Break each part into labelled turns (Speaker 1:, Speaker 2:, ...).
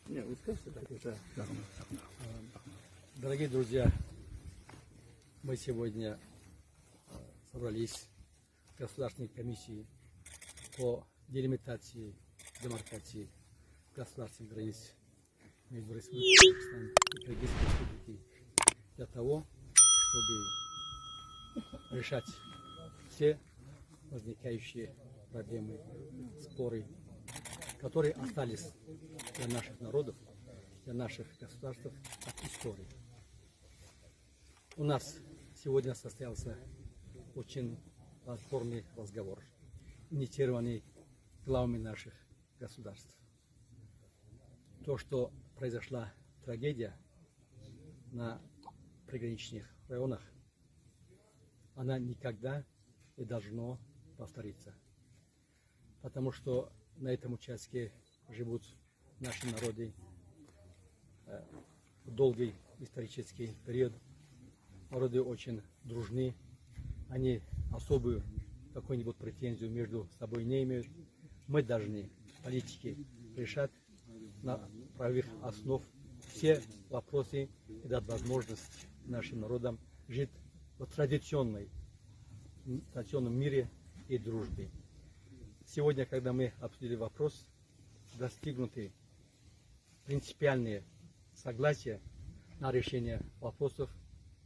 Speaker 1: Не, вы скажете так, это...
Speaker 2: Дорогие друзья, мы сегодня собрались в Государственной комиссии по делимитации, демаркации государственных границ между Республикой Таджикистан и Кыргызской Республикой для того, чтобы решать все возникающие проблемы, споры, которые остались для наших народов, для наших государств от истории. У нас сегодня состоялся очень плодотворный разговор, инициированный главами наших государств. То, что произошла трагедия на приграничных районах, она никогда не должна повториться. Потому что на этом участке живут наши народы в долгий исторический период. Народы очень дружны, они особую какую-нибудь претензию между собой не имеют. Мы должны, политики, решать на правовых основ все вопросы и дать возможность нашим народам жить в традиционном мире и дружбе. Сегодня, когда мы обсудили вопрос, достигнуты принципиальные согласия на решение вопросов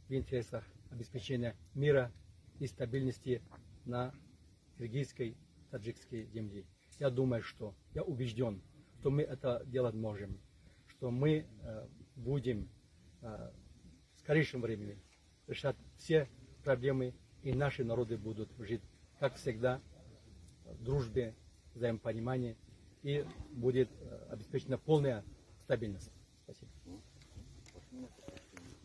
Speaker 2: в интересах обеспечения мира и стабильности на киргизской, таджикской земле. Я думаю, я убежден, что мы это делать можем, что мы будем в скорейшем времени решать все проблемы, и наши народы будут жить, как всегда, в дружбе, взаимопонимании, и будет обеспечена полная стабильность. Спасибо.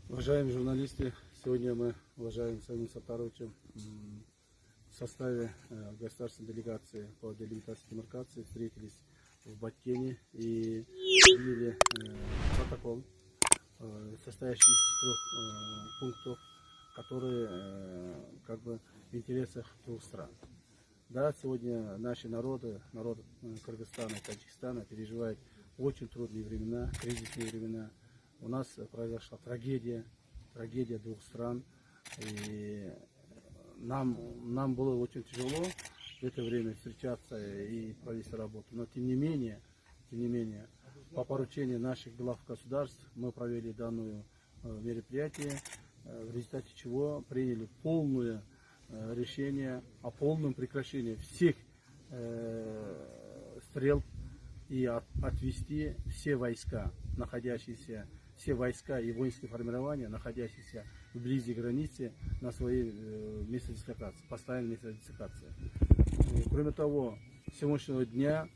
Speaker 1: Уважаемые журналисты, сегодня мы, уважаемым Самим Саттаровичем, в составе государственной делегации по делимитации и демаркации встретились в Баткене и приняли протокол, состоящий из 4 пунктов, которые как бы в интересах двух стран. Да, сегодня наши народы, народ Кыргызстана и Таджикистана переживают очень трудные времена, кризисные времена. У нас произошла трагедия двух стран. И нам было очень тяжело в это время встречаться и провести работу. Но тем не менее, по поручению наших глав государств мы провели данное мероприятие, в результате чего приняли полное решение о полном прекращении всех стрел и отвести все войска и воинские формирования, находящиеся вблизи границы, на свои места дислокации, постоянные места дислокации. Кроме того, с сегодняшнего дня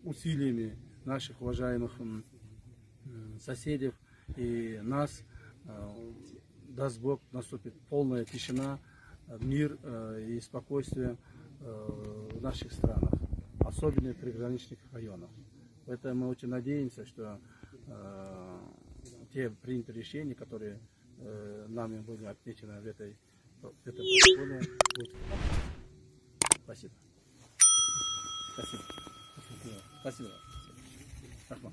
Speaker 1: усилиями наших уважаемых соседей и нас, даст Бог, наступит полная тишина, мир и спокойствие в наших странах, особенно в приграничных районах. Поэтому мы очень надеемся, что те принятые решения, которые нами были отмечены в этом протоколе, будут. Спасибо. Спасибо. Спасибо. Спасибо.